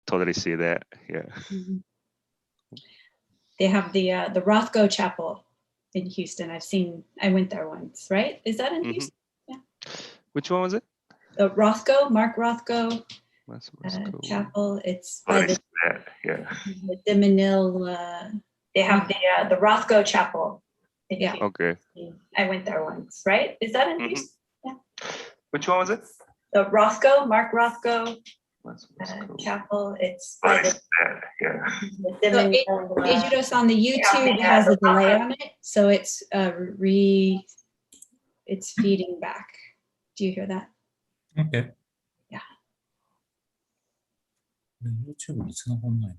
totally see that. Yeah. Mhm. They have the Rothko Chapel in Houston. I went there once, right? Is that in Houston? Yeah. Which one was it? The Mark Rothko Chapel. It's by the DeMenil. They have the Rothko Chapel. Yeah. Okay. I went there once, right? Is that in Houston? Yeah. Which one was it? The Mark Rothko Chapel. It's by the Ejiro on the YouTube has a delay on it, so it's it's feeding back. Do you hear that? Okay. Yeah. YouTube is not online.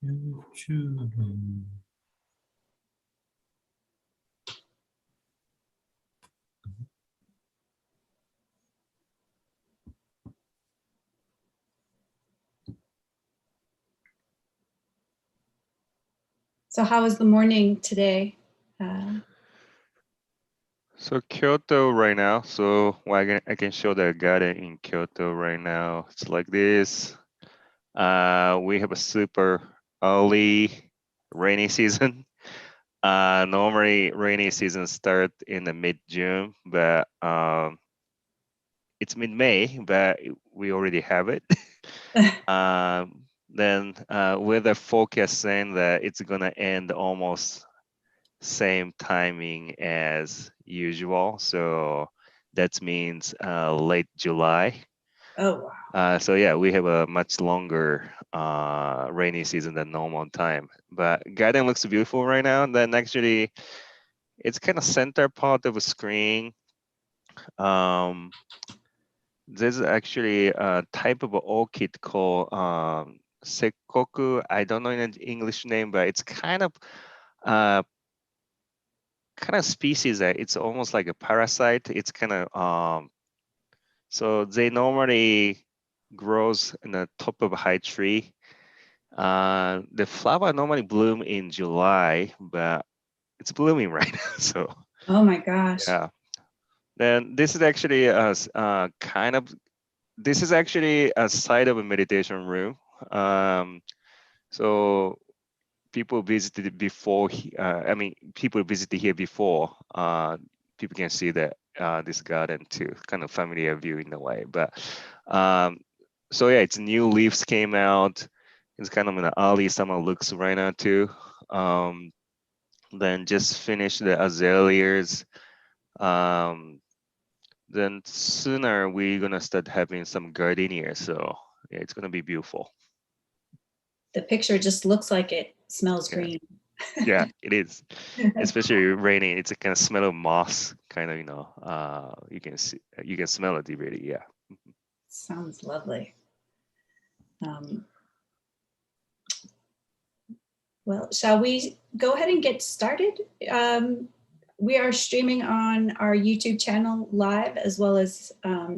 YouTube. So how was the morning today? So Kyoto right now. So I can show the garden in Kyoto right now. It's like this. We have a super early rainy season. Normally rainy season start in the mid-June, but it's mid-May, but we already have it. Then weather forecast saying that it's gonna end almost same timing as usual. So that means late July. Oh, wow. So yeah, we have a much longer rainy season than normal time. But garden looks beautiful right now. And then actually, it's kind of center part of a screen. There's actually a type of orchid called sekkoku. I don't know in English name, but it's kind of species that it's almost like a parasite. It's kind of so they normally grows in the top of a high tree. The flower normally bloom in July, but it's blooming right now. So oh my gosh. yeah. Then this is actually a this is actually a side of a meditation room. So people visited before. I mean, people visited here before. People can see that this garden too, kind of familiar view in a way. But so yeah, it's new leaves came out. It's kind of an early summer looks right now too. Then just finished the azaleas. Then sooner we're gonna start having some gardenia. So yeah, it's gonna be beautiful. The picture just looks like it smells green. Yeah, it is. Especially raining, it's a kind of smell of moss. Kind of, you can smell it already. Yeah. Sounds lovely. Well, shall we go ahead and get started? We are streaming on our YouTube channel live as well as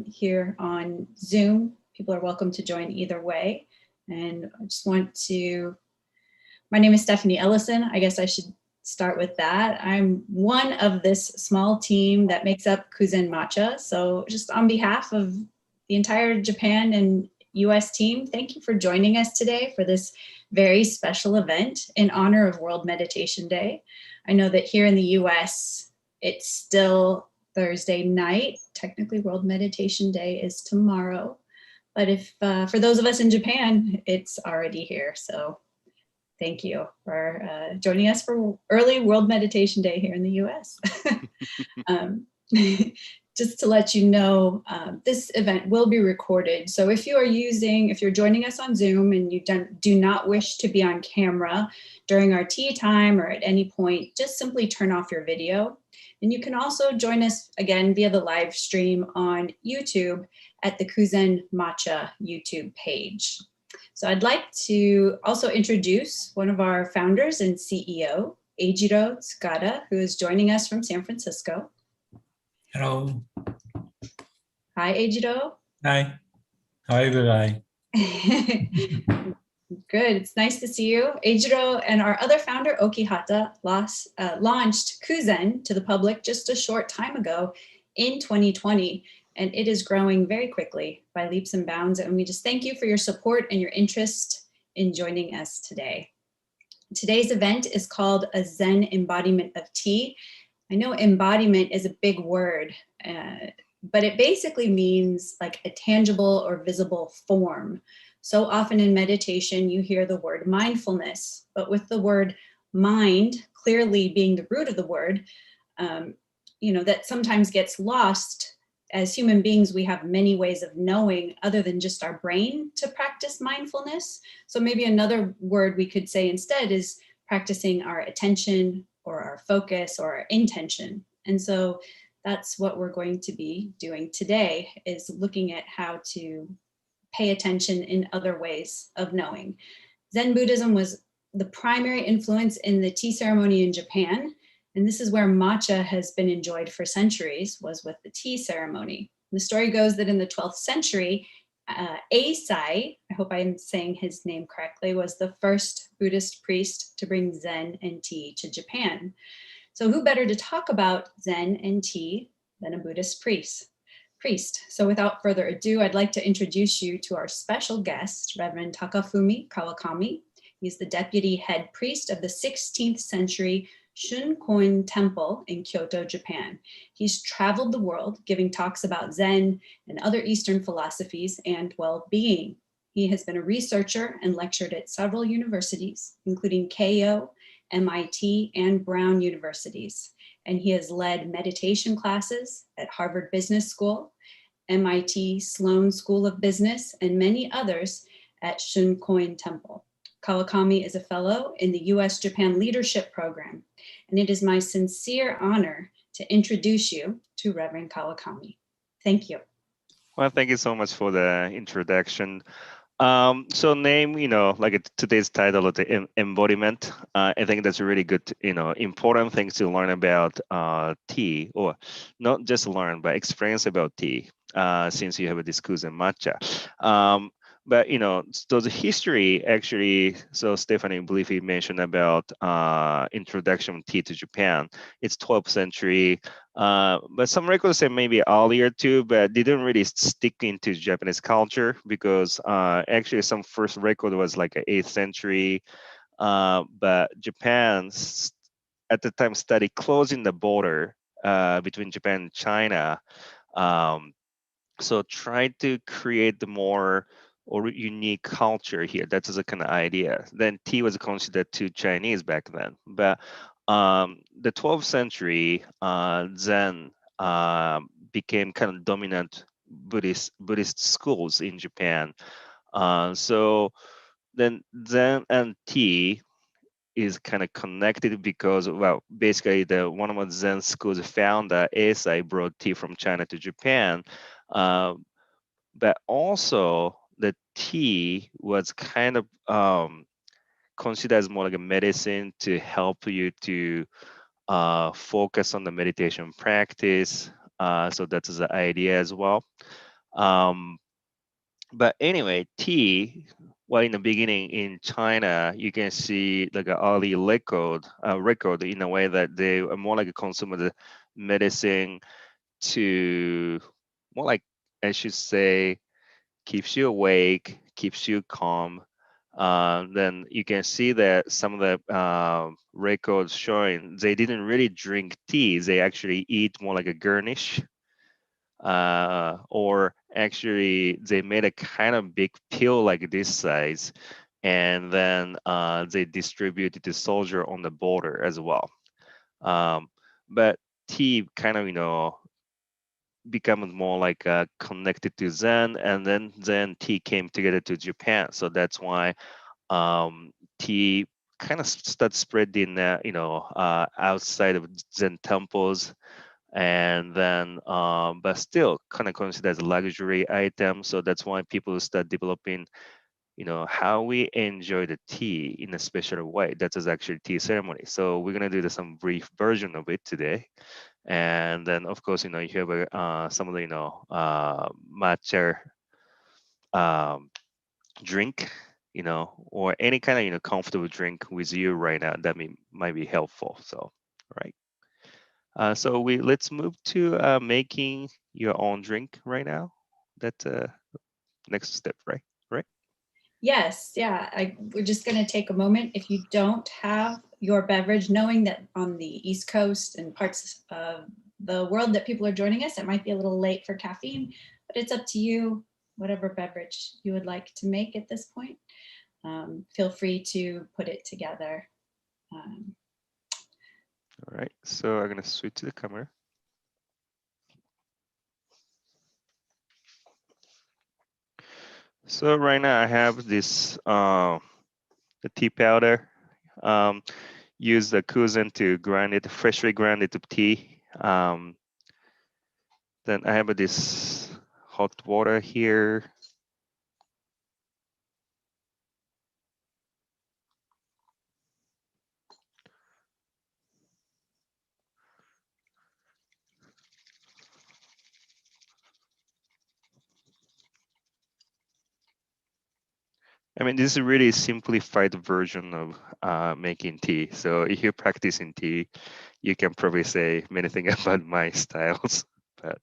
here on Zoom. People are welcome to join either way. And I just want to, my name is Stephanie Ellison. I guess I should start with that. I'm one of this small team that makes up Cuzen Matcha. So just on behalf of the entire Japan and US team, thank you for joining us today for this very special event in honor of World Meditation Day. I know that here in the US, it's still Thursday night. Technically, World Meditation Day is tomorrow. But if for those of us in Japan, it's already here. So thank you for joining us for early World Meditation Day here in the US. Just to let you know, this event will be recorded. So if you're joining us on Zoom and you do not wish to be on camera during our tea time or at any point, just simply turn off your video. And you can also join us again via the live stream on YouTube at the Cuzen Matcha YouTube page. So I'd like to also introduce one of our founders and CEO, Eijiro Tsukada, who is joining us from San Francisco. Hello. Hi, Eijiro. Hi. How are you doing? Good. It's nice to see you. Eijiro and our other founder, Okihata, launched Cuzen to the public just a short time ago in 2020, and it is growing very quickly by leaps and bounds. And we just thank you for your support and your interest in joining us today. Today's event is called a Zen embodiment of tea. I know embodiment is a big word, but it basically means like a tangible or visible form. So often in meditation, you hear the word mindfulness, but with the word mind clearly being the root of the word, that sometimes gets lost. As human beings, we have many ways of knowing other than just our brain to practice mindfulness. So maybe another word we could say instead is practicing our attention or our focus or our intention. And so that's what we're going to be doing today, is looking at how to pay attention in other ways of knowing. Zen Buddhism was the primary influence in the tea ceremony in Japan. And this is where matcha has been enjoyed for centuries, was with the tea ceremony. The story goes that in the 12th century, Eisai, I hope I'm saying his name correctly, was the first Buddhist priest to bring Zen and tea to Japan. So who better to talk about Zen and tea than a Buddhist priest? So without further ado, I'd like to introduce you to our special guest, Reverend Takafumi Kawakami. He's the deputy head priest of the 16th century Shunkoin Temple in Kyoto, Japan. He's traveled the world giving talks about Zen and other Eastern philosophies and well-being. He has been a researcher and lectured at several universities, including Keio, MIT, and Brown universities. And he has led meditation classes at Harvard Business School, MIT Sloan School of Business, and many others at Shunkoin Temple. Kawakami is a fellow in the US-Japan Leadership Program, and it is my sincere honor to introduce you to Reverend Kawakami. Thank you. Well, thank you so much for the introduction. So name, like today's title of the embodiment, I think that's a really good, important things to learn about tea, or not just learn, but experience about tea, since you have a discuss and matcha. But so the history actually, so Stephanie, I believe he mentioned about introduction of tea to Japan. It's 12th century, but some records say maybe earlier too, but they didn't really stick into Japanese culture, because actually some first record was like 8th century, but Japan at the time started closing the border between Japan and China. So try to create the more or unique culture here. That's the kind of idea. Then tea was considered too Chinese back then. But the 12th century, Zen became kind of dominant Buddhist schools in Japan. So then Zen and tea is kind of connected because, well, basically the one of the Zen schools founder Eisai brought tea from China to Japan. But also the tea was kind of considered as more like a medicine to help you to focus on the meditation practice. So that's the idea as well. But anyway, tea, well, in the beginning in China, you can see like an early record in a way that they are more like a consumer the medicine to more like, I should say, keeps you awake, keeps you calm. Then you can see that some of the records showing they didn't really drink tea; they actually eat more like a garnish, or actually they made a kind of big pill like this size, and then they distributed to soldier on the border as well. But tea kind of become more like connected to Zen, and then Zen tea came together to Japan. So that's why tea kind of started spreading, outside of Zen temples, and then but still kind of considered as a luxury item. So that's why people start developing, how we enjoy the tea in a special way. That is actually tea ceremony. So we're gonna do some brief version of it today. And then of course, you have some of the matcha drink, or any kind of, comfortable drink with you right now, that might be helpful. So, right. So let's move to making your own drink right now. That's next step, right? Right. Yes, yeah. We're just going to take a moment. If you don't have your beverage, knowing that on the East Coast and parts of the world that people are joining us, it might be a little late for caffeine, but it's up to you, whatever beverage you would like to make at this point. Feel free to put it together. All right. So I'm gonna switch to the camera. So right now I have this the tea powder. Um, use the Cuzen to grind it, freshly grind it to tea. Then I have this hot water here. I mean, this is a really simplified version of making tea. So if you're practicing tea, you can probably say many things about my styles, but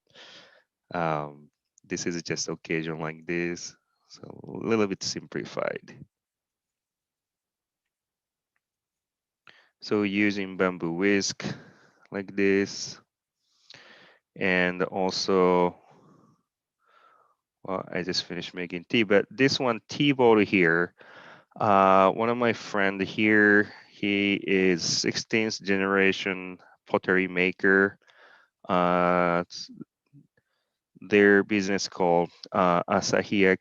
this is just occasion like this, so a little bit simplified. So using bamboo whisk like this, and also, well, I just finished making tea, but this one tea bowl here, one of my friend here, he is 16th generation pottery maker. Their business called Asahi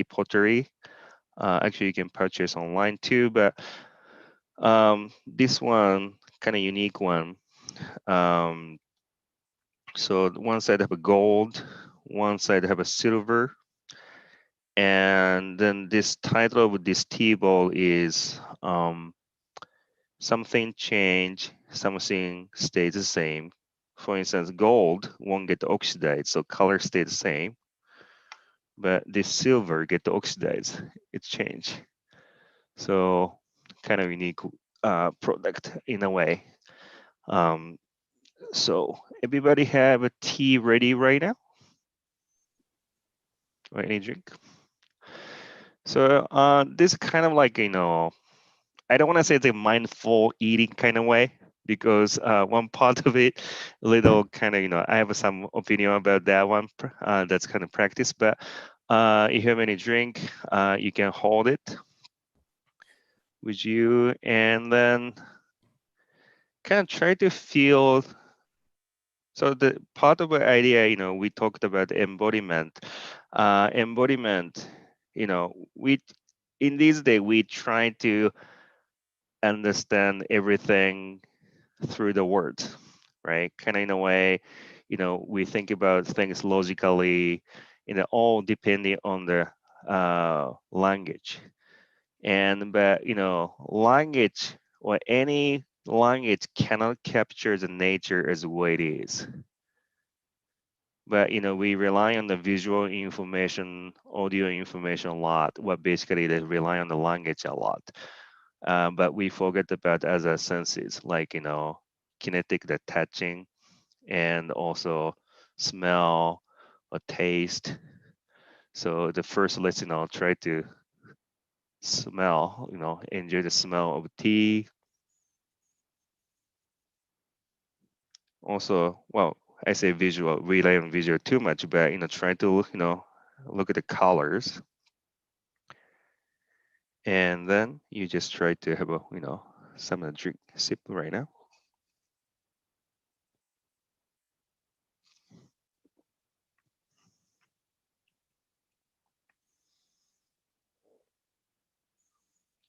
Pottery. Actually, you can purchase online too, but this one kind of unique one. Um, so one side have a gold, one side have a silver, and then this title of this tea ball is something change, something stays the same. For instance, gold won't get oxidized, so color stays the same. But this silver get oxidized, it's change. So kind of unique product in a way. Um, so everybody have a tea ready right now? Or any drink? So this is kind of like, I don't want to say it's a mindful eating kind of way, because one part of it, little kind of, I have some opinion about that one. That's kind of practice, but if you have any drink, you can hold it with you, and then kind of try to feel. So the part of the idea, we talked about embodiment. Embodiment, we in these days we try to understand everything through the words, right? Kind of in a way, we think about things logically, all depending on the language. But language, or any language, cannot capture the nature as the way it is. But we rely on the visual information, audio information a lot. Well, basically they rely on the language a lot. But we forget about other senses, like kinetic, the touching, and also smell or taste. So the first, let's try to smell, enjoy the smell of tea. Also, well, I say visual, rely on visual too much, but try to look at the colors, and then you just try to have a some of the drink sip right now.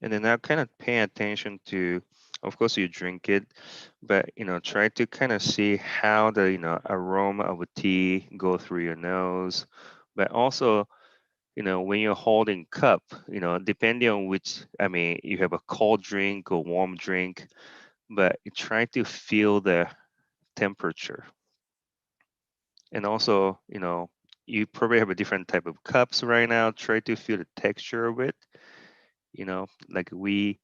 And then now kind of pay attention to, of course you drink it, but try to kind of see how the aroma of a tea go through your nose. But also, when you're holding cup, depending on which, I mean, you have a cold drink or warm drink, but you try to feel the temperature. And also, you probably have a different type of cups right now. Try to feel the texture of it. Like we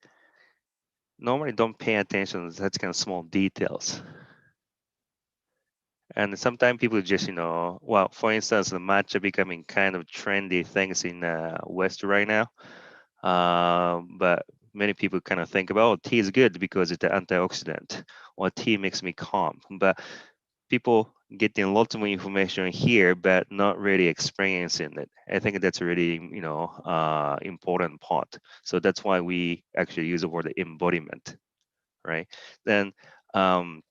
normally don't pay attention to such kind of small details. And sometimes people just, well, for instance, the matcha becoming kind of trendy things in West right now. But many people kind of think about, oh, tea is good because it's an antioxidant, or tea makes me calm. But people getting lots more information here, but not really experiencing it. I think that's a really, important part. So that's why we actually use the word embodiment, right? Then, um,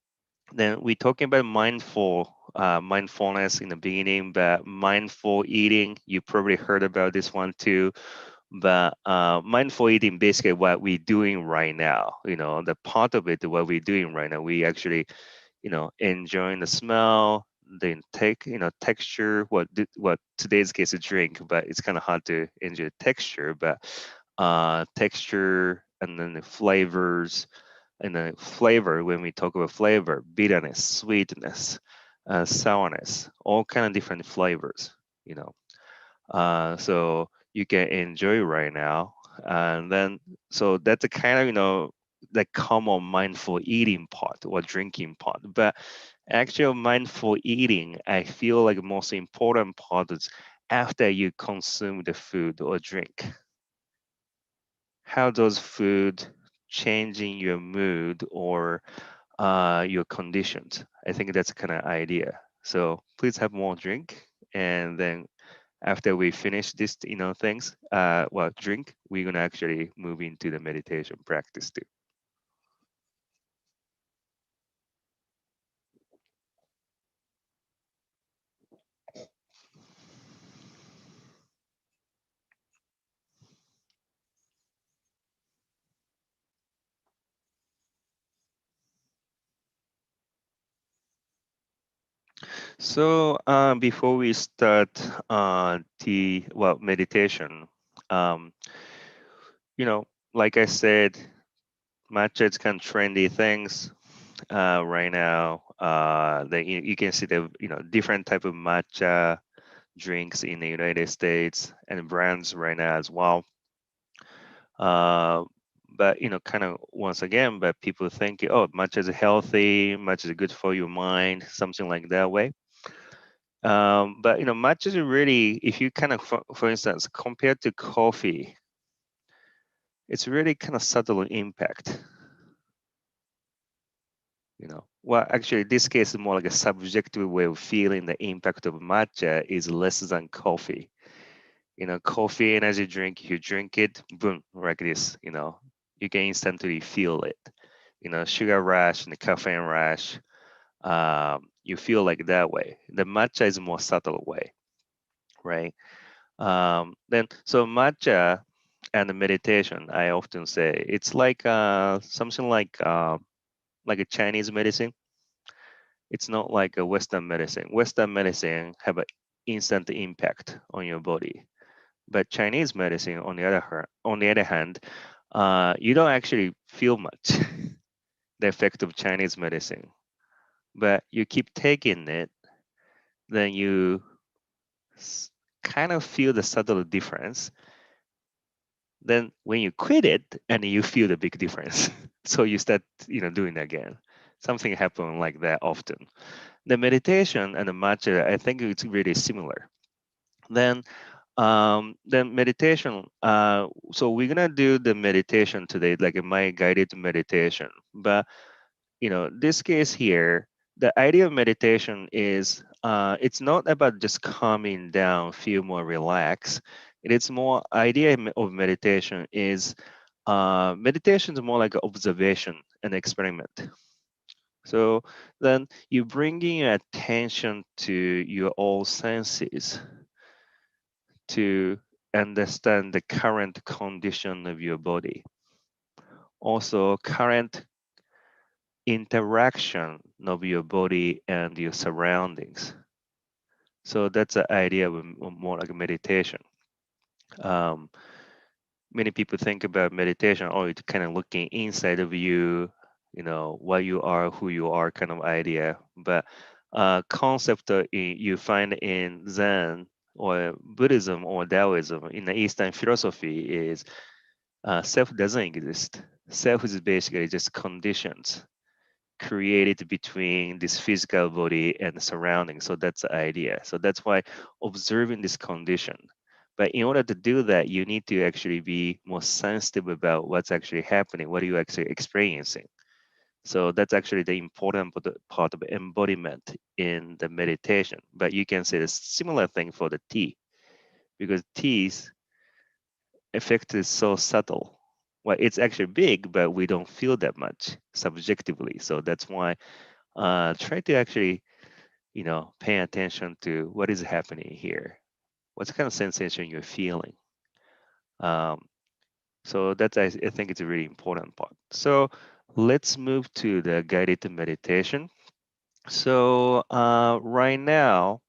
then we're talking about mindfulness in the beginning, but mindful eating, you probably heard about this one too. But mindful eating, basically what we're doing right now, the part of it, what we're doing right now, we actually, enjoying the smell, the intake, texture, what today's case a drink, but it's kind of hard to enjoy the texture, but texture and then the flavors, and the flavor, when we talk about flavor, bitterness, sweetness, sourness, all kind of different flavors, so you can enjoy right now. And then, so that's a kind of, the common mindful eating part or drinking part. But actual mindful eating, I feel like the most important part is after you consume the food or drink. How does food changing your mood or your conditions? I think that's kind of idea. So please have more drink, and then after we finish this, things, well, drink, we're gonna actually move into the meditation practice too. So before we start the meditation, um, like I said, matcha is kind of trendy things right now. You can see the different type of matcha drinks in the United States and brands right now as well. Uh, but kind of once again, but people think, oh, matcha is healthy, matcha is good for your mind, something like that way. But matcha is really, if you kind of, for instance, compared to coffee, it's really kind of subtle impact. Well, actually, this case is more like a subjective way of feeling the impact of matcha is less than coffee. Coffee energy drink, you drink it, boom, like this, you can instantly feel it. Sugar rush and the caffeine rush, you feel like that way. The matcha is a more subtle way, right? Then, so matcha and the meditation, I often say, it's like something like a Chinese medicine. It's not like a Western medicine. Western medicine have an instant impact on your body. But Chinese medicine, on the other hand, you don't actually feel much the effect of Chinese medicine. But you keep taking it, then you kind of feel the subtle difference. Then when you quit it, and you feel the big difference, so you start, doing it again. Something happen like that often. The meditation and the matcha, I think it's really similar. Then meditation, so we're gonna do the meditation today, like my guided meditation. But this case here, the idea of meditation is it's not about just calming down, feel more relaxed. It is more idea of meditation is meditation is more like an observation and experiment. So then you bringing your attention to your all senses to understand the current condition of your body. Also, current interaction of your body and your surroundings. So that's the idea of more like a meditation. Um, Many people think about meditation, oh, it's kind of looking inside of you, what you are, who you are, kind of idea. But concept you find in Zen or Buddhism or Taoism in the Eastern philosophy is self doesn't exist. Self is basically just conditions created between this physical body and the surroundings. So that's the idea. So that's why observing this condition. But in order to do that, you need to actually be more sensitive about what's actually happening, what are you actually experiencing. So that's actually the important part of embodiment in the meditation. But you can say a similar thing for the tea, because tea's effect is so subtle. Well, it's actually big, but we don't feel that much subjectively. So that's why try to actually, pay attention to what is happening here. What kind of sensation you're feeling. Um, so that's, I think it's a really important part. So let's move to the guided meditation. So right now,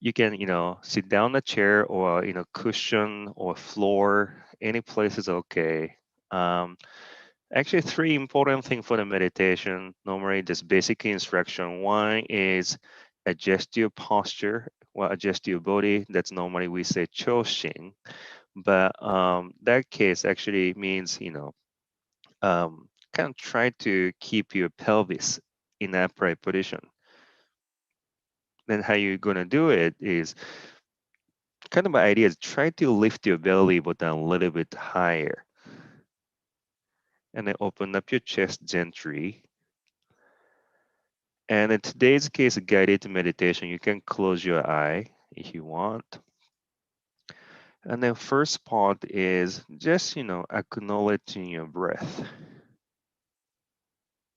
you can, sit down in a chair or, cushion or floor. Any place is okay. Um, Actually, three important things for the meditation. Normally, just basic instruction. One is adjust your posture, well, adjust your body. That's normally we say choshin, but that case actually means kind of try to keep your pelvis in upright position. Then how you're gonna do it is kind of my idea is try to lift your belly button a little bit higher, and then open up your chest gently. And in today's case, guided meditation, you can close your eye if you want. And then first part is just, acknowledging your breath.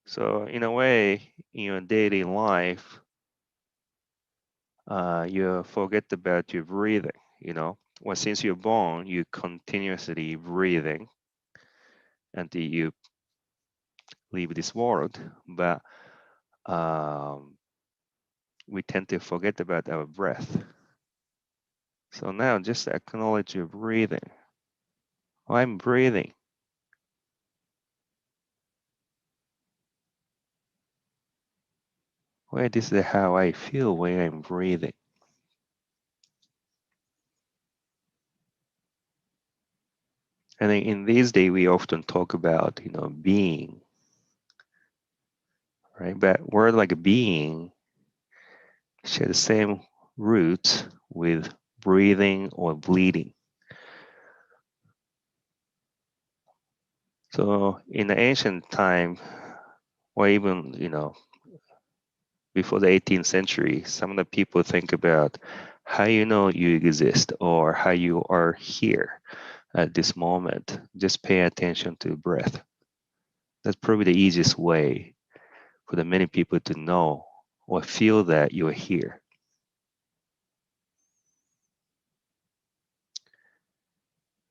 So in a way, in your daily life, you forget about your breathing, Well, since you're born, you continuously breathing until you leave this world. But we tend to forget about our breath. So now just acknowledge your breathing. Oh, I'm breathing. Well, this is how I feel when I'm breathing. And in these days, we often talk about, being, right? But word like being share the same roots with breathing or bleeding. So in the ancient time, or even, before the 18th century, some of the people think about how you know you exist or how you are here at this moment. Just pay attention to breath. That's probably the easiest way for the many people to know or feel that you're here.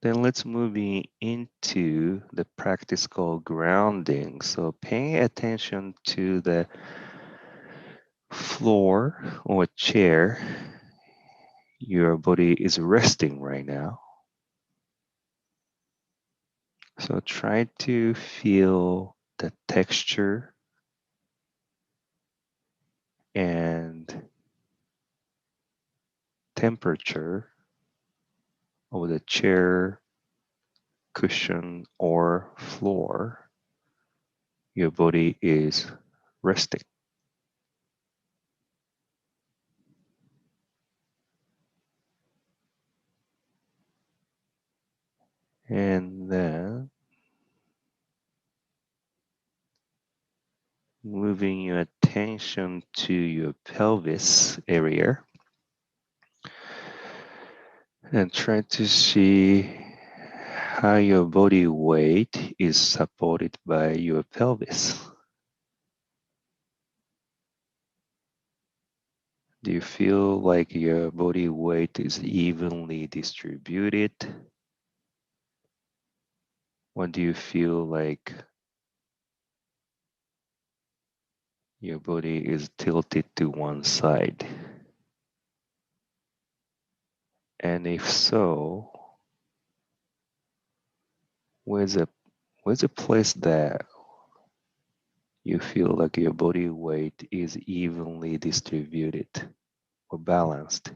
Then let's move into the practice called grounding. So paying attention to the floor or chair your body is resting right now. So try to feel the texture and temperature of the chair, cushion, or floor your body is resting. And then moving your attention to your pelvis area and try to see how your body weight is supported by your pelvis. Do you feel like your body weight is evenly distributed? Or do you feel like your body is tilted to one side? And if so, where's a place that you feel like your body weight is evenly distributed or balanced.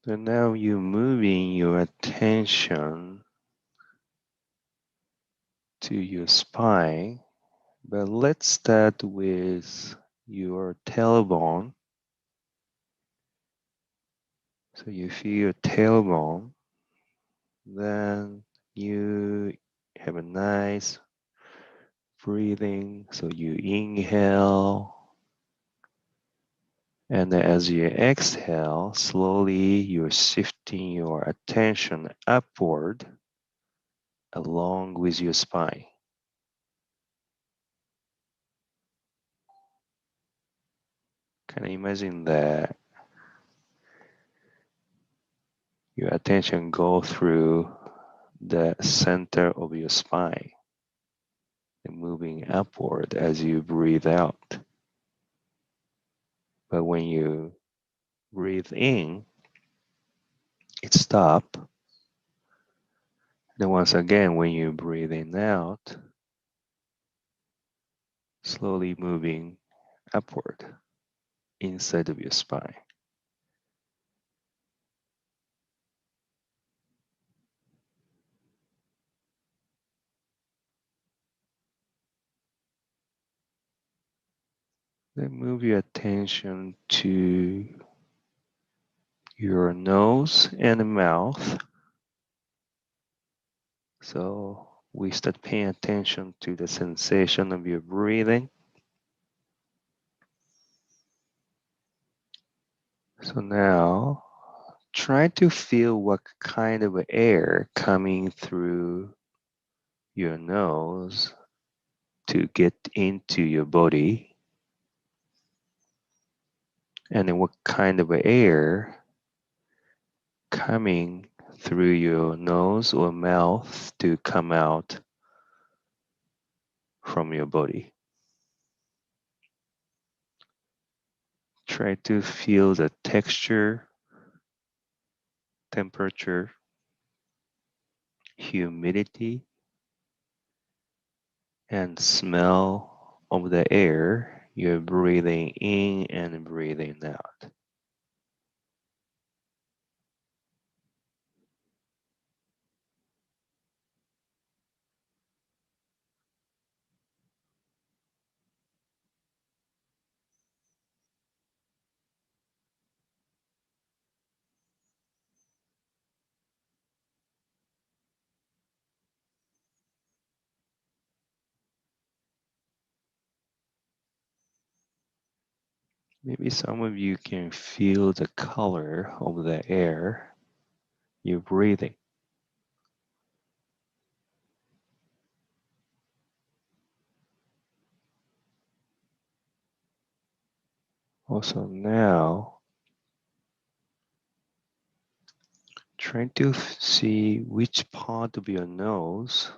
So now you're moving your attention to your spine, but let's start with your tailbone. So you feel your tailbone, then you have a nice breathing. So you inhale, and then as you exhale, slowly you're shifting your attention upward along with your spine. Can you imagine that your attention go through the center of your spine and moving upward as you breathe out? But when you breathe in, it stops. Then once again, when you breathe in out, slowly moving upward inside of your spine. Then move your attention to your nose and mouth. So we start paying attention to the sensation of your breathing. So now try to feel what kind of air coming through your nose to get into your body, and then what kind of air coming through your nose or mouth to come out from your body. Try to feel the texture, temperature, humidity, and smell of the air you're breathing in and breathing out. Maybe some of you can feel the color of the air you're breathing. Also now, try to see which part of your nose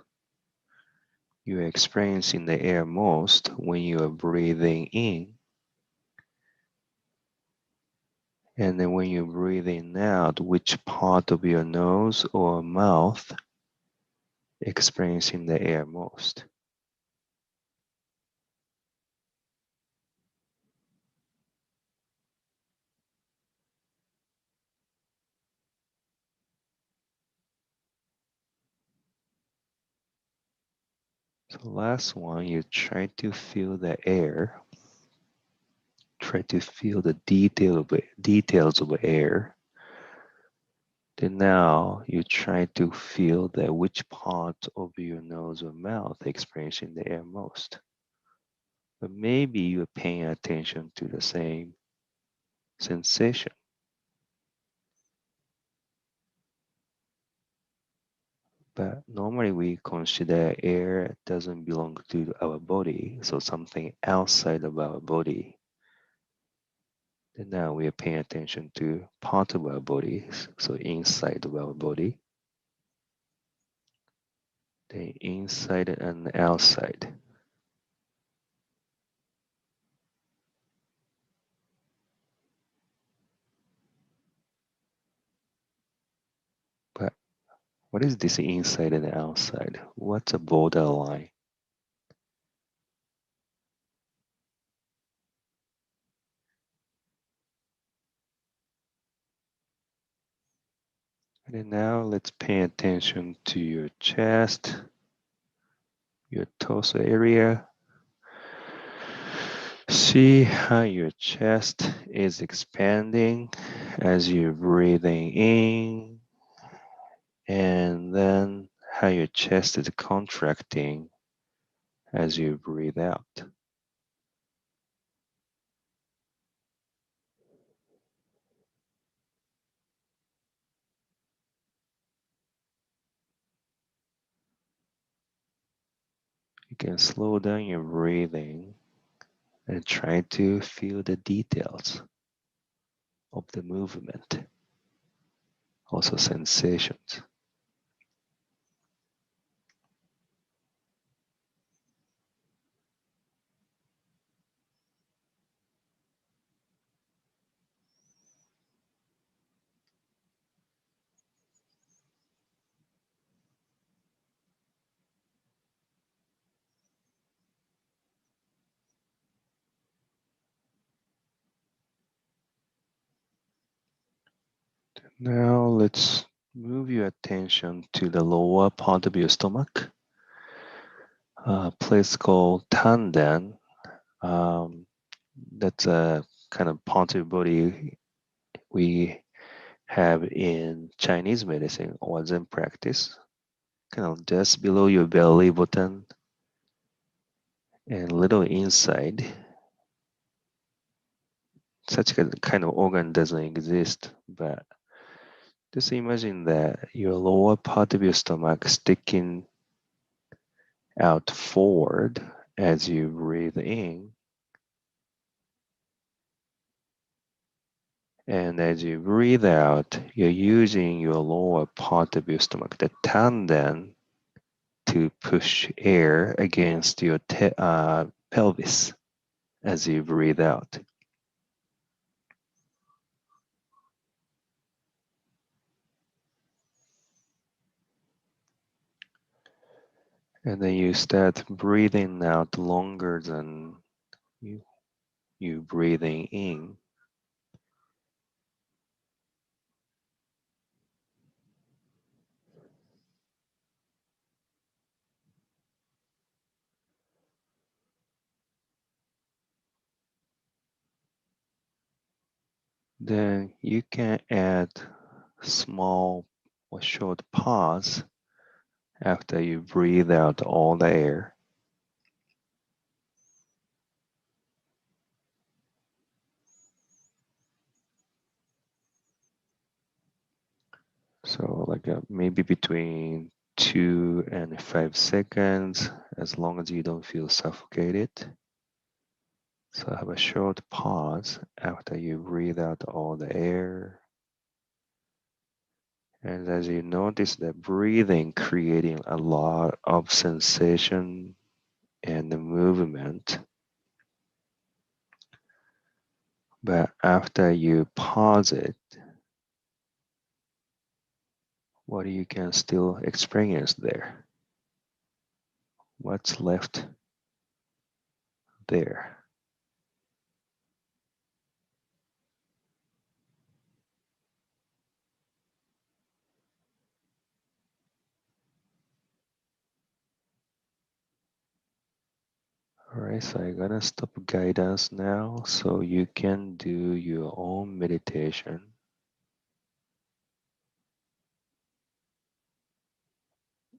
you're experiencing the air most when you are breathing in. And then when you're breathing out, which part of your nose or mouth experiencing the air most. So last one, you try to feel the air. Try to feel the details of air. Then now you try to feel that which part of your nose or mouth experiencing the air most. But maybe you're paying attention to the same sensation. But normally we consider air doesn't belong to our body, so something outside of our body. Then now we are paying attention to part of our bodies, so inside of our body, the inside and outside. What is this inside and outside? What's a borderline? And then now let's pay attention to your chest, your torso area. See how your chest is expanding as you're breathing in, and then how your chest is contracting as you breathe out. You can slow down your breathing and try to feel the details of the movement, also sensations. Now let's move your attention to the lower part of your stomach, a place called Tanden. That's a kind of part of your body we have in Chinese medicine or Zen practice, kind of just below your belly button and a little inside. Such a kind of organ doesn't exist, but just imagine that your lower part of your stomach sticking out forward as you breathe in. And as you breathe out, you're using your lower part of your stomach, the tanden, to push air against your pelvis as you breathe out. And then you start breathing out longer than you breathing in. Then you can add small or short pause after you breathe out all the air. So like maybe between 2 and 5 seconds, as long as you don't feel suffocated. So have a short pause after you breathe out all the air. And as you notice that breathing creating a lot of sensation and the movement, but after you pause it, what you can still experience there? What's left there? All right, so I'm gonna stop guidance now so you can do your own meditation.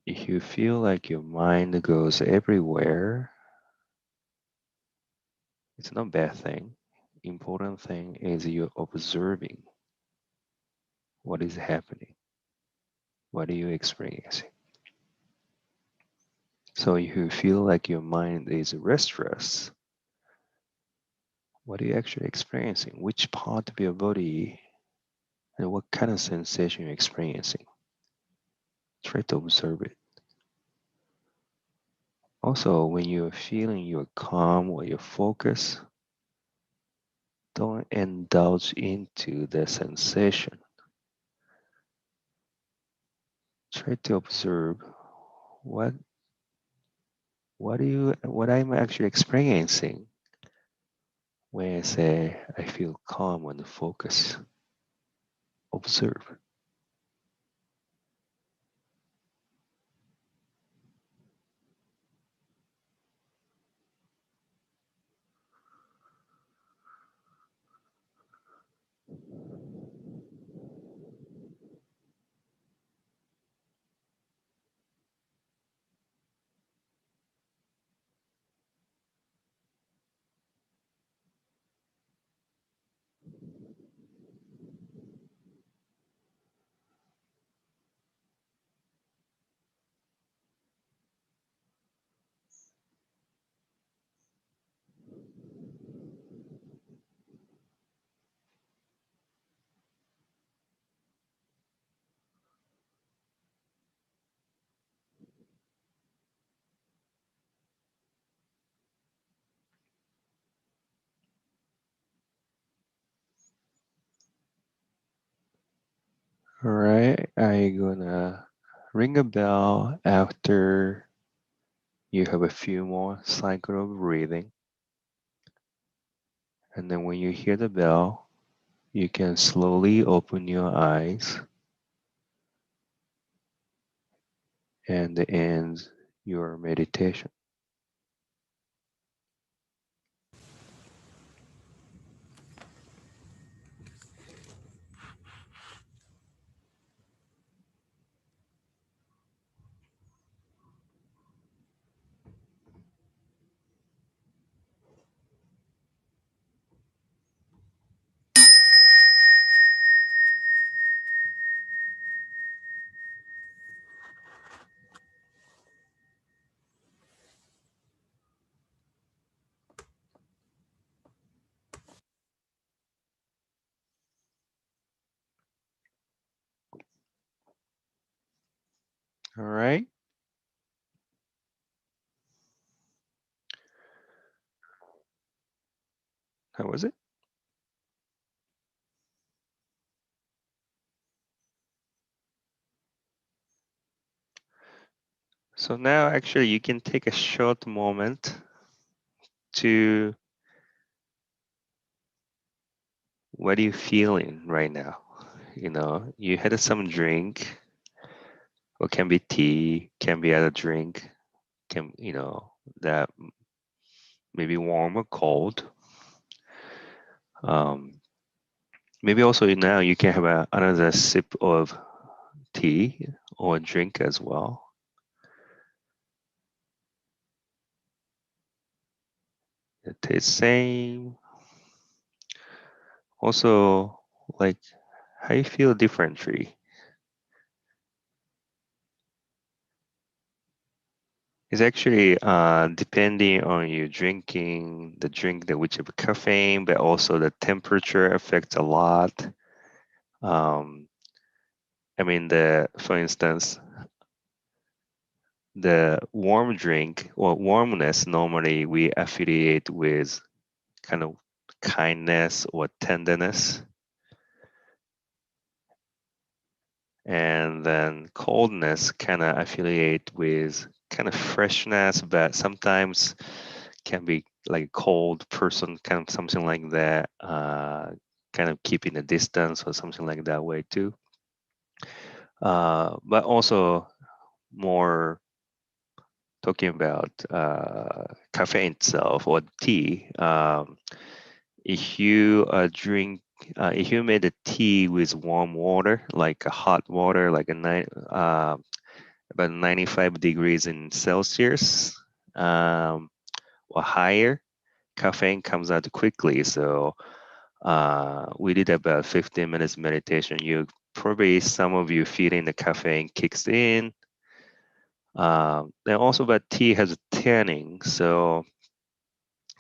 If you feel like your mind goes everywhere, it's not a bad thing. Important thing is you're observing what is happening. What are you experiencing? So if you feel like your mind is restless, what are you actually experiencing? Which part of your body and what kind of sensation you're experiencing? Try to observe it. Also, when you're feeling you're calm or you're focused, don't indulge into the sensation. try to observe what what I'm actually experiencing when I say I feel calm and focus. Observe. All right, I'm gonna ring a bell after you have a few more cycle of breathing. And then when you hear the bell, you can slowly open your eyes and end your meditation. All right. How was it? So now actually you can take a short moment to what are you feeling right now? You know, you had some drink, or can be tea, can be other drink, can that maybe warm or cold. Um, maybe also now you can have another sip of tea or drink as well. It tastes same. Also, like how you feel differently. It's actually depending on you drinking the drink, the which of caffeine, but also the temperature affects a lot. Um, I mean, for instance, the warm drink or warmness normally we affiliate with kind of kindness or tenderness, and then coldness kind of affiliate with kind of freshness, but sometimes can be like a cold person, kind of something like that, kind of keeping a distance or something like that way too. But also more talking about caffeine itself or tea. If you if you made a tea with warm water, like a hot water, like about 95 degrees in Celsius or higher, caffeine comes out quickly. So we did about 15 minutes meditation. You probably some of you feeling the caffeine kicks in. Then also, but tea has a tannin, so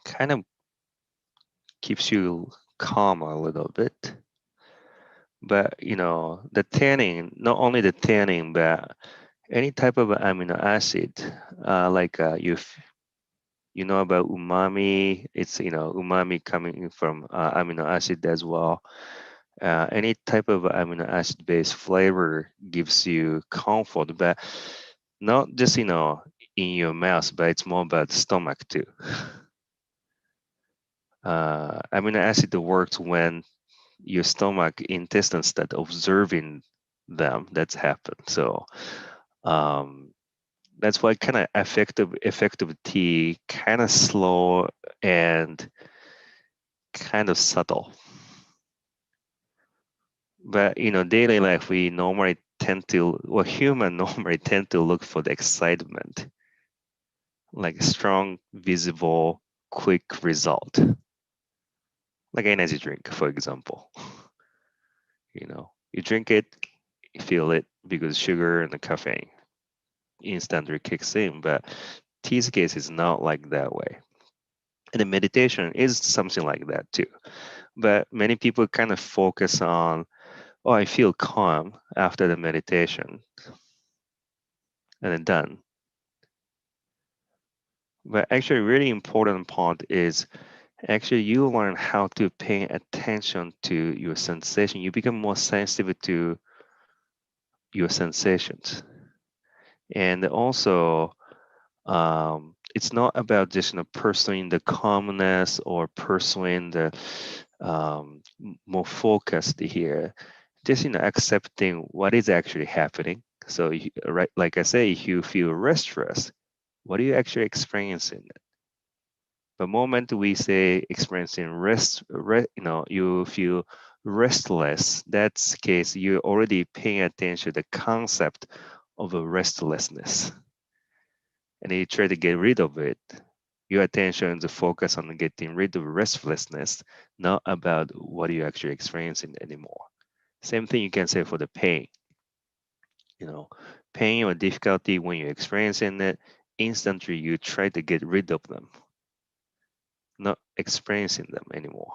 kind of keeps you calm a little bit. But the tannin, not only the tannin, but any type of amino acid, like you know about umami. It's umami coming from amino acid as well. Any type of amino acid based flavor gives you comfort, but not just in your mouth, but it's more about the stomach too. Amino acid works when your stomach intestines start observing them. That's happened. So that's why kind of effective tea kind of slow and kind of subtle. But daily life we normally tend to, well, human normally tend to look for the excitement, like a strong, visible, quick result, like energy drink, for example. You drink it, you feel it because sugar and the caffeine instantly kicks in. But tea's case is not like that way. And the meditation is something like that too. But many people kind of focus on, oh, I feel calm after the meditation, and then done. But actually, really important part is actually you learn how to pay attention to your sensation. You become more sensitive to your sensations. And also, it's not about just pursuing the calmness or pursuing the more focused here. Just accepting what is actually happening. So, right, like I say, if you feel restless, what are you actually experiencing? The moment we say experiencing you feel restless. That's the case. You're already paying attention to the concept of a restlessness, and you try to get rid of it. Your attention is focused on getting rid of restlessness, not about what you're actually experiencing anymore. Same thing you can say for the pain. Pain or difficulty when you're experiencing it, instantly you try to get rid of them, not experiencing them anymore.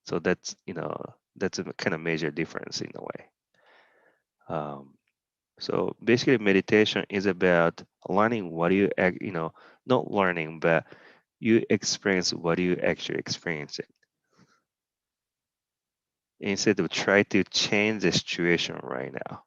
So that's a kind of major difference in a way. So basically, meditation is about learning what not learning, but you experience what you actually experience it, instead of try to change the situation right now.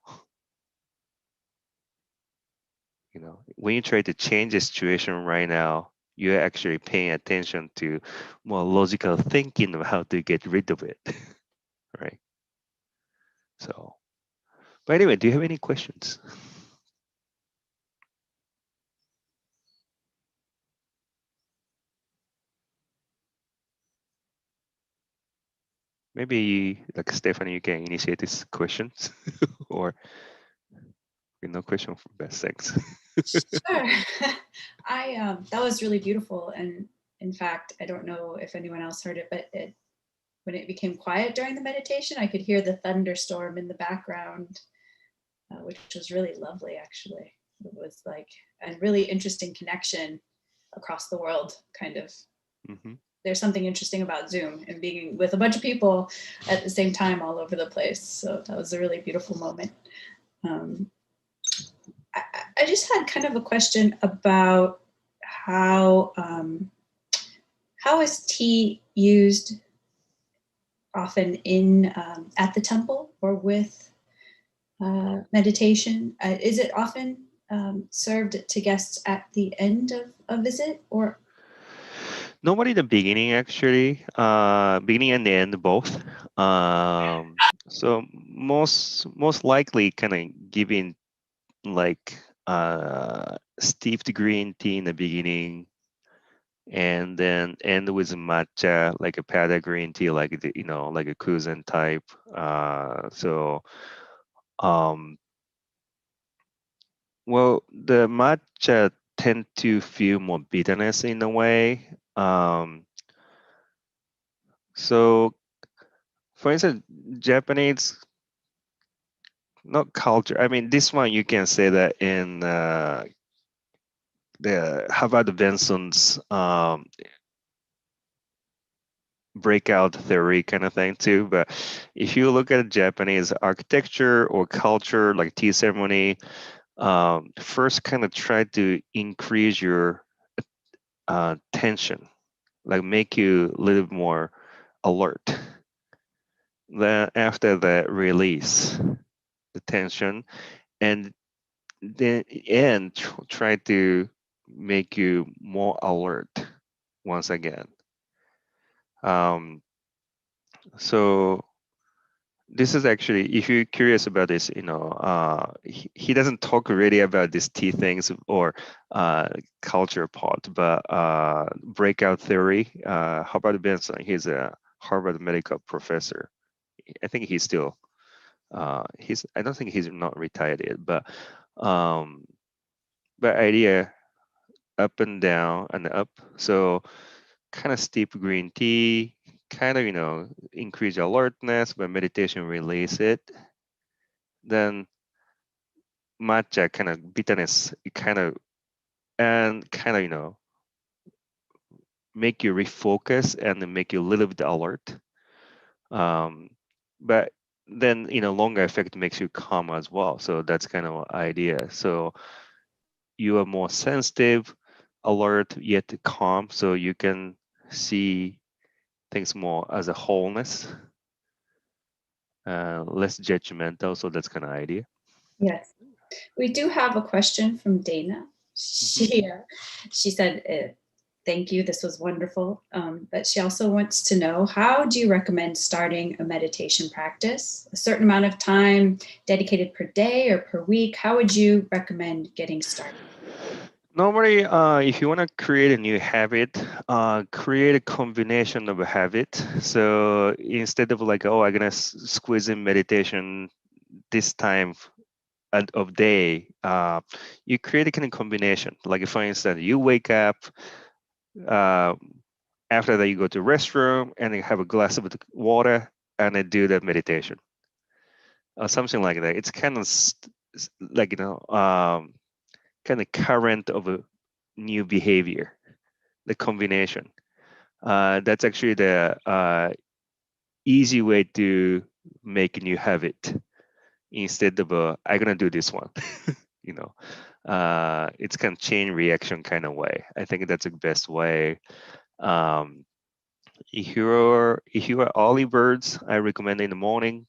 When you try to change the situation right now, you're actually paying attention to more logical thinking of how to get rid of it, right? So, but anyway, do you have any questions? Maybe like Stephanie, you can initiate these questions, or no question for best. Thanks. Sure. That was really beautiful, and in fact, I don't know if anyone else heard it, but when it became quiet during the meditation, I could hear the thunderstorm in the background, which was really lovely. Actually, it was like a really interesting connection across the world. Kind of, there's something interesting about Zoom and being with a bunch of people at the same time all over the place. So that was a really beautiful moment. I just had kind of a question about how is tea used often in at the temple or with meditation? Is it often served to guests at the end of a visit, or? Normally the beginning, actually, beginning and the end both. So most likely kind of giving like steeped green tea in the beginning, and then end with matcha, like a pada green tea, like like a Cuzen type. So well, the matcha tend to feel more bitterness in a way. So for instance, Japanese, not culture. I mean, this one you can say that in the Harvard Benson's breakout theory kind of thing too. But if you look at Japanese architecture or culture, like tea ceremony, first kind of try to increase your tension, like make you a little more alert. Then after that, release the tension, and then try to make you more alert once again. So this is actually, if you're curious about this, he doesn't talk really about these T things or culture part, but breakout theory. Hubbard Benson, he's a Harvard medical professor. I think he's still, I don't think he's not retired yet, um, but idea up and down and up. So kind of steep green tea, kind of, increase alertness, but meditation release it. Then matcha kind of bitterness, it kind of, make you refocus and then make you a little bit alert. But then, longer effect makes you calm as well. So that's kind of idea. So you are more sensitive, alert, yet calm. So you can see things more as a wholeness, less judgmental. So that's kind of idea. Yes. We do have a question from Dana. She said, thank you, this was wonderful. But she also wants to know, how do you recommend starting a meditation practice? A certain amount of time dedicated per day or per week? How would you recommend getting started? Normally, if you want to create a new habit, create a combination of a habit. So instead of like, oh, I'm gonna squeeze in meditation this time of day, you create a kind of combination. Like for instance, you wake up, uh, after that you go to restroom and you have a glass of water and then do the meditation or something like that. It's kind of like kind of current of a new behavior, the combination. That's actually the easy way to make a new habit instead of I'm gonna do this one. you know, it's kind of chain reaction kind of way. I think that's the best way. Um, if you are early birds, I recommend in the morning.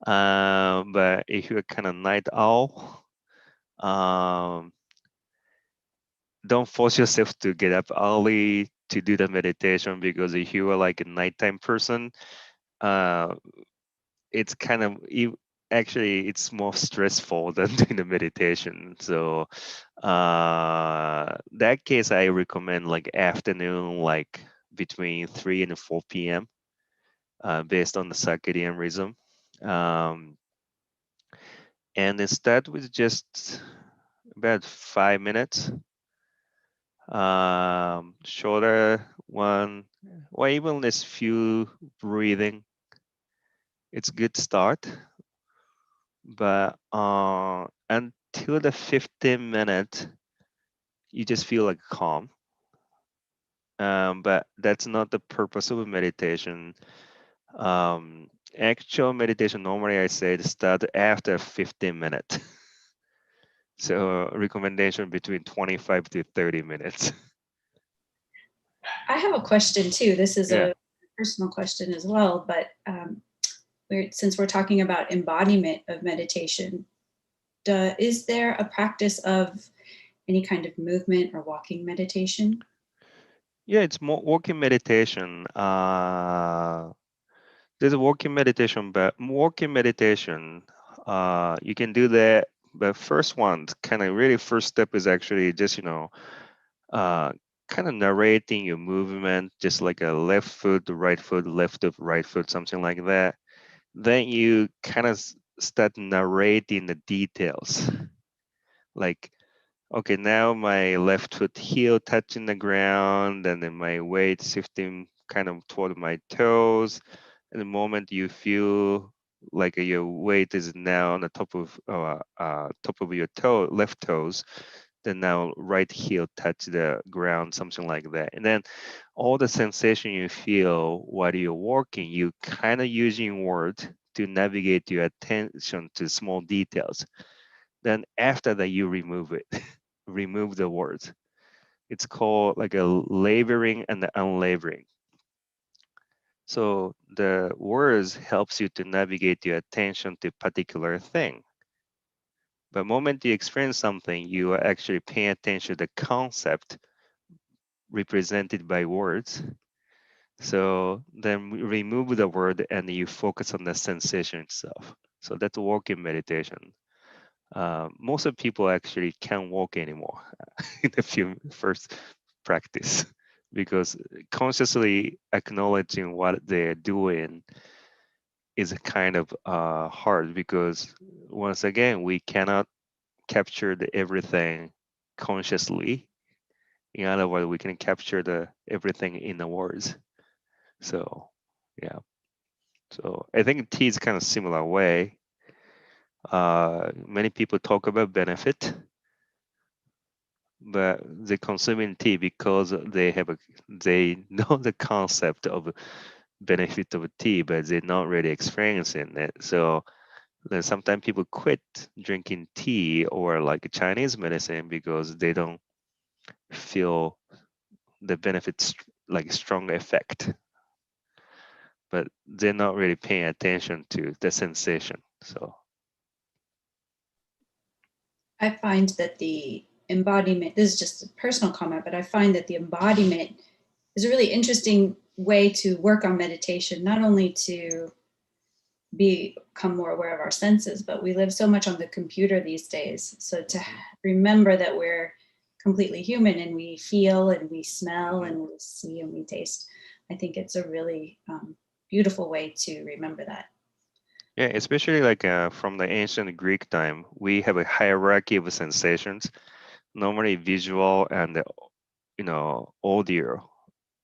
But if you're kind of night owl, um, don't force yourself to get up early to do the meditation, because if you are like a nighttime person, uh, it's kind of actually it's more stressful than doing the meditation. So that case, I recommend like afternoon, like between 3 and 4 p.m. Based on the circadian rhythm. Um, and then start with just about 5 minutes. Shorter one, or even this few breathing. It's good start, but until the 15 minute, you just feel like calm. But that's not the purpose of a meditation. Actual meditation, normally I say to start after 15 minutes. So recommendation between 25 to 30 minutes. I have a question too. This is Yeah. a personal question as well, but since we're talking about embodiment of meditation, is there a practice of any kind of movement or walking meditation? Yeah, it's more walking meditation. There's a walking meditation, but walking meditation, you can do that. But first one, kind of really first step is actually just, uh, kind of narrating your movement, just like a left foot, right foot, left foot, right foot, something like that. Then you kind of start narrating the details. Like, okay, now my left foot heel touching the ground, and then my weight shifting kind of toward my toes. And the moment you feel like your weight is now on the top of your left toes, then now right heel touch the ground, something like that. And then all the sensation you feel while you're walking, you kind of using words to navigate your attention to small details. Then after that, you remove it, remove the words. It's called like a laboring and the unlaboring. So the words helps you to navigate your attention to a particular thing. But moment you experience something, you are actually paying attention to the concept represented by words. So then we remove the word and you focus on the sensation itself. So that's walking meditation. Most of people actually can't walk anymore in the first practice because consciously acknowledging what they're doing is kind of hard because once again we cannot capture the everything consciously. In other words, we can capture the everything in the words. So yeah. So I think tea is kind of similar way. Many people talk about benefit, but they consuming tea because they know the concept of benefit of tea, but they're not really experiencing it. So then sometimes people quit drinking tea or like Chinese medicine because they don't feel the benefits like strong effect, but they're not really paying attention to the sensation. So I find that the embodiment, this is just a personal comment, but I find that the embodiment is a really interesting way to work on meditation, not only to become more aware of our senses, but we live so much on the computer these days. So to remember that we're completely human and we feel and we smell and we see and we taste, I think it's a really beautiful way to remember that. yeah, especially like from the ancient Greek time, we have a hierarchy of sensations, normally visual and audio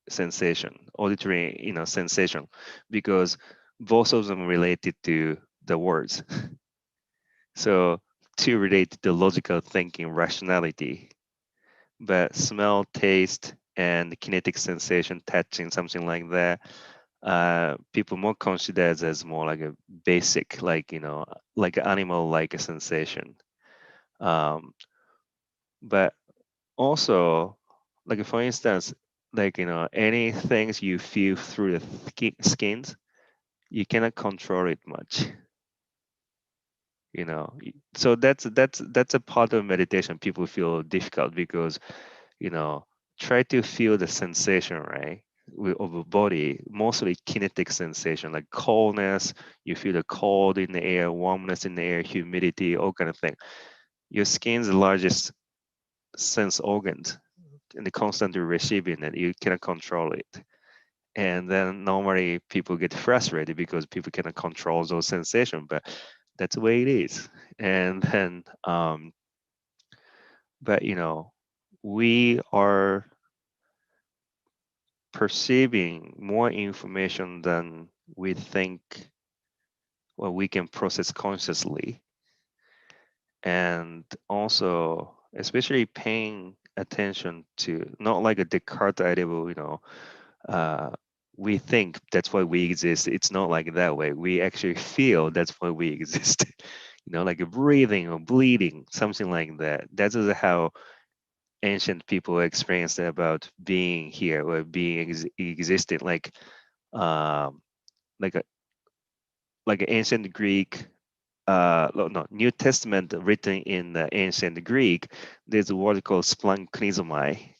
sensation, auditory sensation, because both of them related to the words. So two relate to the logical thinking, rationality, but smell, taste, and kinetic sensation, touching, something like that, people more consider it as more like a basic, like like animal like a sensation. Um, but also, like for instance, like any things you feel through the skins, you cannot control it much. So that's a part of meditation. People feel difficult because you know try to feel the sensation, right, of a body, mostly kinetic sensation like coldness. You feel the cold in the air, warmness in the air, humidity, all kind of thing. Your skin's the largest sense organs and the constantly receiving it, you cannot control it. And then normally people get frustrated because people cannot control those sensations, but that's the way it is. And then but we are perceiving more information than we think or we can process consciously. And also, especially paying attention to not like a Descartes idea, uh, we think that's why we exist. It's not like that way. We actually feel that's why we exist. Like a breathing or bleeding, something like that. That is how ancient people experienced about being here or being existing. Um, like a like an ancient Greek, no, New Testament written in ancient Greek. There's a word called splanchnizomai.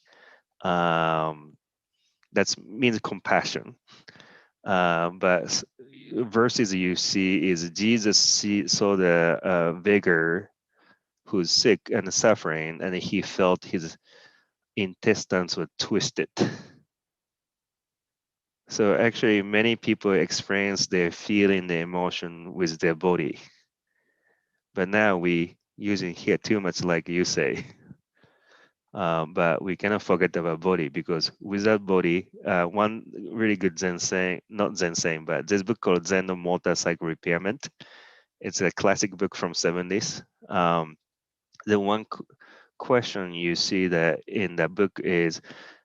That means compassion. But verses you see is Jesus saw the beggar who's sick and suffering, and he felt his intestines were twisted. So actually, many people experience their feeling, the emotion with their body. But now we using here too much, like you say. But we cannot forget about body because without body, one really good Zen saying, not Zen saying, but this book called Zen no Motorcycle Repairment. It's a classic book from 70s. The one question you see that in that book is,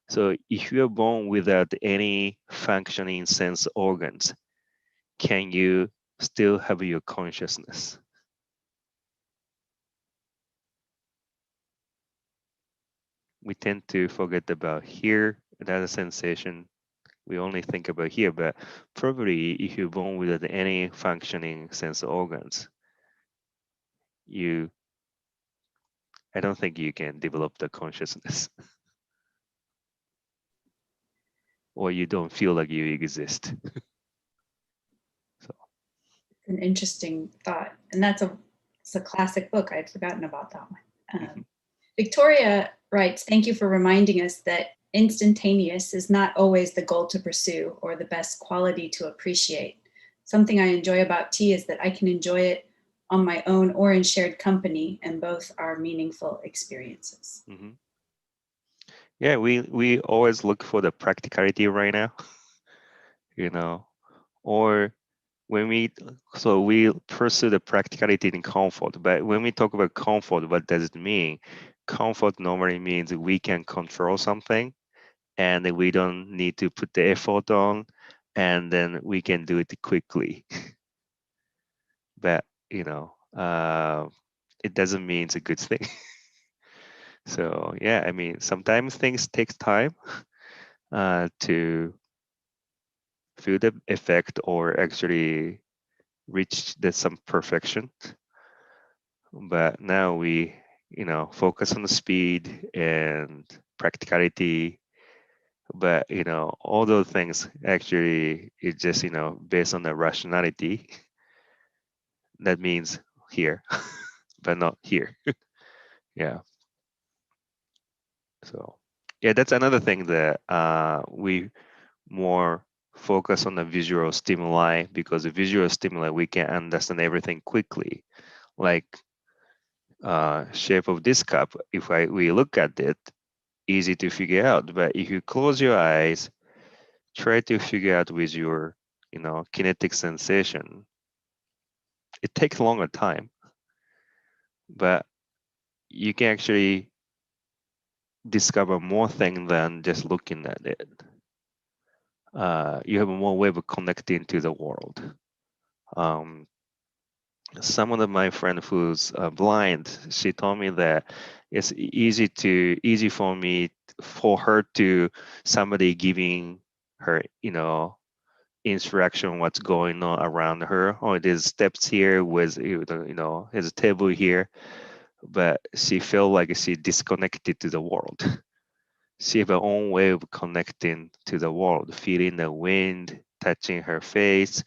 so if you're born without any functioning sense organs, can you still have your consciousness? We tend to forget about here, another sensation, We only think about here, but probably if you're born without any functioning sense organs, I don't think you can develop the consciousness. Or you don't feel like you exist. So An interesting thought. And it's a classic book. I'd forgotten about that one. Victoria writes, thank you for reminding us that instantaneous is not always the goal to pursue or the best quality to appreciate. Something I enjoy about tea is that I can enjoy it on my own or in shared company, and both are meaningful experiences. mm-hmm. Yeah, we always look for the practicality right now, or when we pursue the practicality in comfort. But when we talk about comfort, what does it mean? Comfort normally means we can control something and we don't need to put the effort on, and then we can do it quickly. But it doesn't mean it's a good thing. So yeah, I mean, sometimes things take time to feel the effect or actually reach some perfection. But now we focus on the speed and practicality. But all those things actually is just based on the rationality. That means here, but not here. Yeah. So yeah, that's another thing that we more focus on the visual stimuli, because the visual stimuli we can understand everything quickly. Like shape of this cup, if we look at it, easy to figure out. But if you close your eyes, try to figure out with your kinetic sensation. It takes longer time, but you can actually discover more things than just looking at it. You have more way of connecting to the world. Some of my friend who's blind, she told me that it's easy for her to somebody giving her instruction what's going on around her. Oh, there's steps here with there's a table here, but she felt like she disconnected to the world. She have her own way of connecting to the world, feeling the wind touching her face,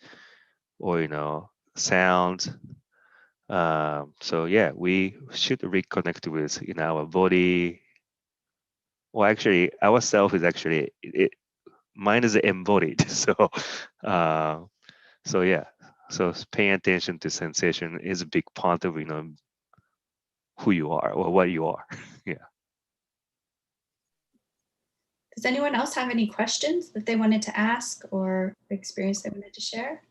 or sounds. So yeah, we should reconnect with our body. Well, actually, ourself is actually mine is embodied. Uh, so yeah, so paying attention to sensation is a big part of who you are or what you are. Yeah. Does anyone else have any questions that they wanted to ask or experience they wanted to share?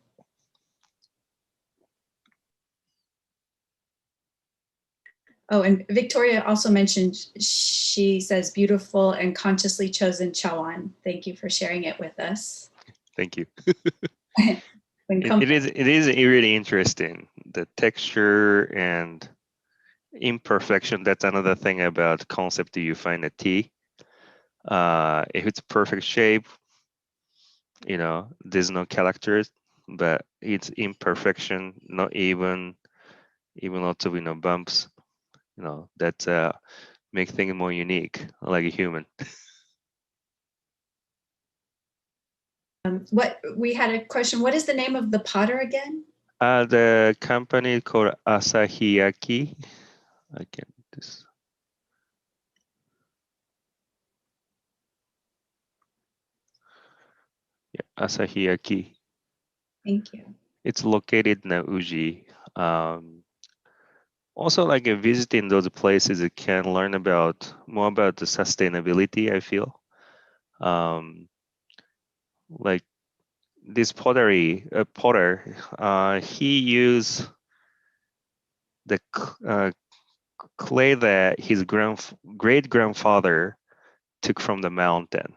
Oh, and Victoria also mentioned, she says, beautiful and consciously chosen chawan. Thank you for sharing it with us. Thank you. When It is really interesting, the texture and imperfection. That's another thing about concept you find at tea. If it's perfect shape, there's no characters, but it's imperfection, not even lots of bumps, that make things more unique, like a human. what we had a question, what is the name of the potter again? The company called Asahiyaki. Again, this. Yeah, Asahiyaki. Thank you. It's located in Uji. Also, like visiting those places, you can learn more about the sustainability. I feel, like this potter, he used the clay that his great grandfather took from the mountain.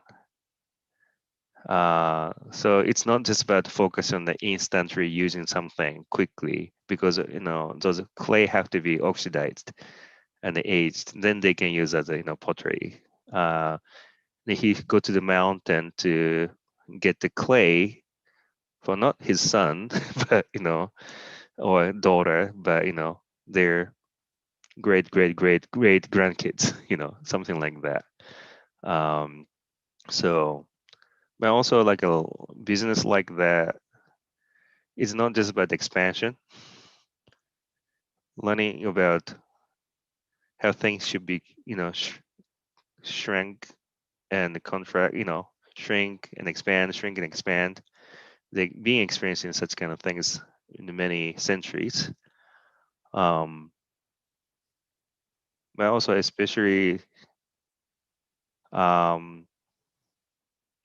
So it's not just about focus on the instantly using something quickly, because those clay have to be oxidized and aged. Then they can use as a pottery. He go to the mountain to get the clay for not his son, but or daughter, but their great grandkids, something like that. Um, so, but also like a business like that is not just about expansion, learning about how things should be, shrink and contract, shrink and expand. They being experienced in such kind of things in the many centuries. Um, but also especially um,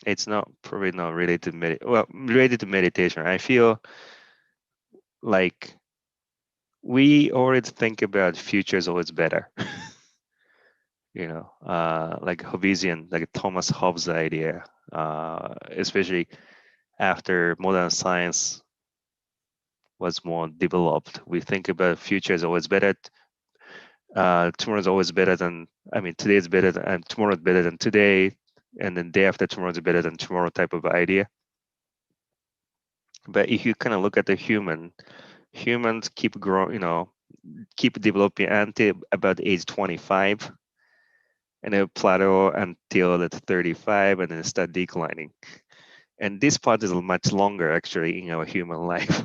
it's not probably not related to related to meditation. I feel like we always think about future is always better. Like Hobbesian, like Thomas Hobbes' idea, especially after modern science was more developed. We think about future is always better. Tomorrow is always better than, today is better than, and tomorrow is better than today, and then day after tomorrow is better than tomorrow type of idea. But if you kind of look at the humans keep growing, keep developing until about age 25, and then plateau until it's 35, and then start declining. And this part is much longer actually in our human life.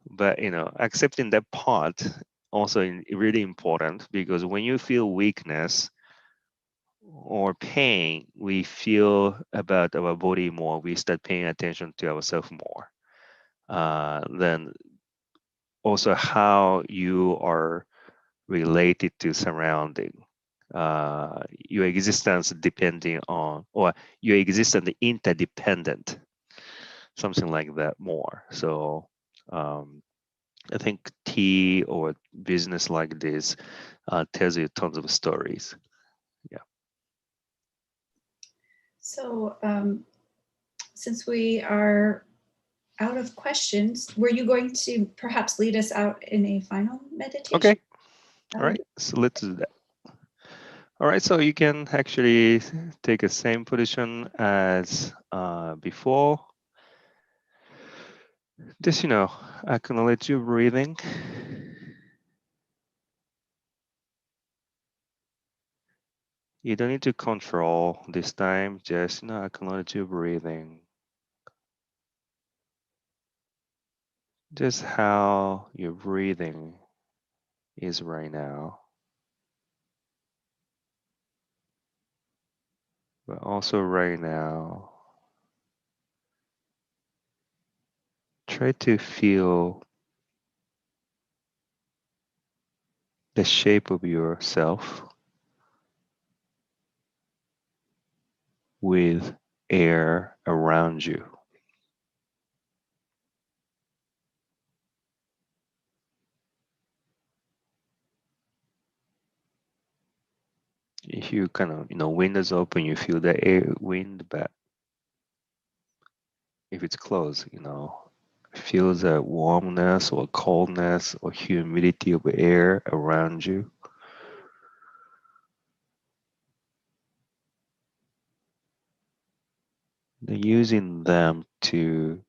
But accepting that part also really important, because when you feel weakness or pain, we feel about our body more. We start paying attention to ourselves more. Then also how you are related to surrounding. Your existence depending on, or your existence interdependent, something like that more. So I think tea or business like this tells you tons of stories. Yeah. So since we are out of questions, were you going to perhaps lead us out in a final meditation? Okay. All right. So let's do that. All right. So you can actually take the same position as before. Just, acknowledge your breathing. You don't need to control this time. Just, acknowledge your breathing. Just how your breathing is right now. But also right now, try to feel the shape of yourself with air around you. If you kind of, windows open, you feel the air wind, but if it's closed, feel the warmness or coldness or humidity of air around you. Then using them to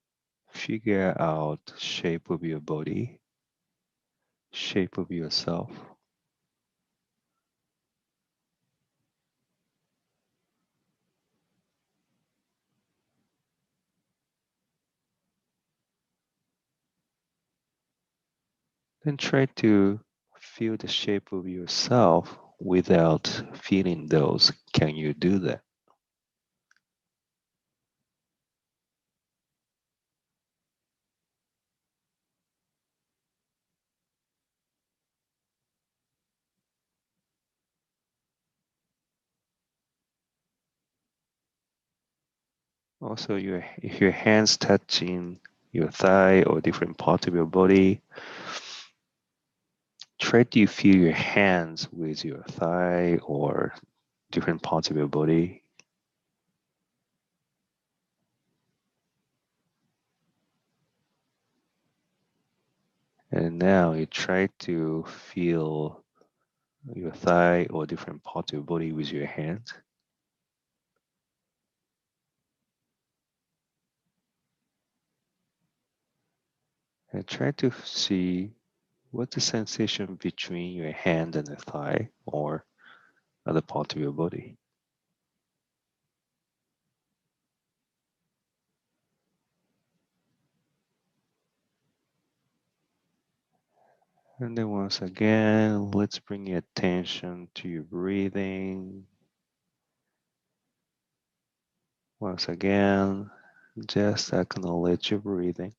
figure out shape of your body, shape of yourself. Then try to feel the shape of yourself without feeling those. Can you do that? Also, if your hands touching your thigh or different part of your body, try to feel your hands with your thigh or different parts of your body. And now you try to feel your thigh or different parts of your body with your hands. And try to see what the sensation between your hand and the thigh or other part of your body. And then once again, let's bring your attention to your breathing. Once again, just acknowledge your breathing.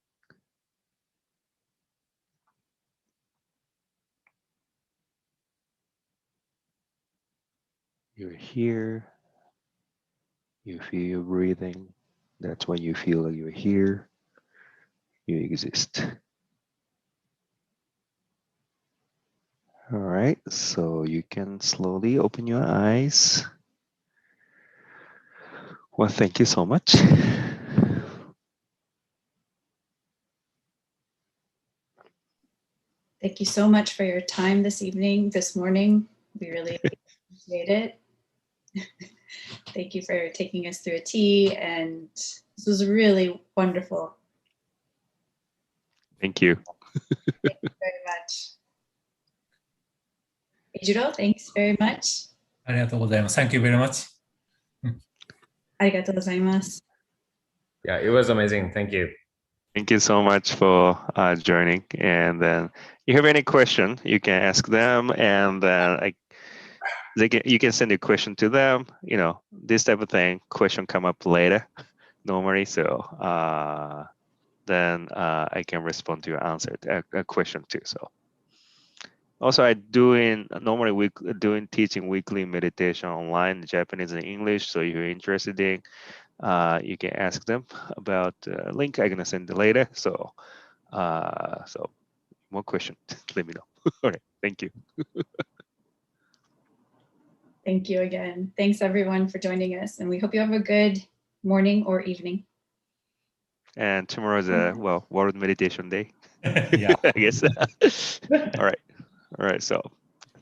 You're here. You feel your breathing. That's when you feel like you're here. You exist. All right, so you can slowly open your eyes. Well, thank you so much. Thank you so much for your time this morning. We really appreciate it. Thank you for taking us through a tea, and this was really wonderful. Thank you. Thank you very much. Eijiro, thanks very much. ありがとうございます。Thank you very much. ありがとうございます。Yeah, it was amazing. Thank you. Thank you so much for joining. And then, you have any question, you can ask them, and then you can send a question to them. You know, this type of thing. Question come up later, normally. So then I can respond to your answer, a question too. So also, normally teaching weekly meditation online, Japanese and English. So if you're interested in, you can ask them about link. I'm gonna send it later. So more question, let me know. All right, thank you. Thank you again. Thanks everyone for joining us, and we hope you have a good morning or evening. And tomorrow is World Meditation Day. Yeah. I guess. All right. So,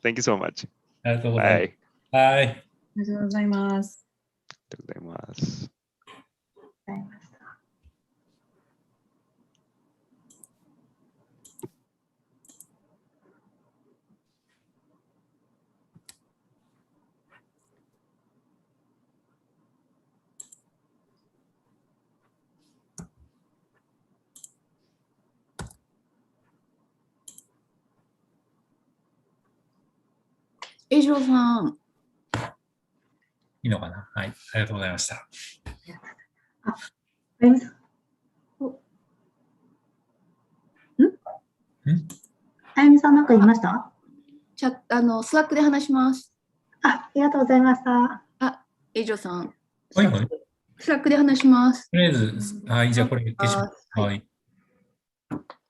thank you so much. ありがとうございます。 Bye. はい。ありがとうございます。ありがとうございます。エイジローさん。いいのかな。はい。ありがとうございました。あゆみさん。あゆみさんなんか言いました？スラックで話します。ありがとうございました。エイジローさん。はいはい。スラックで話します。とりあえず、はい。じゃあこれ消します。はい。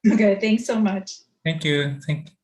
Okay, thanks so much. Thank you. Thank you.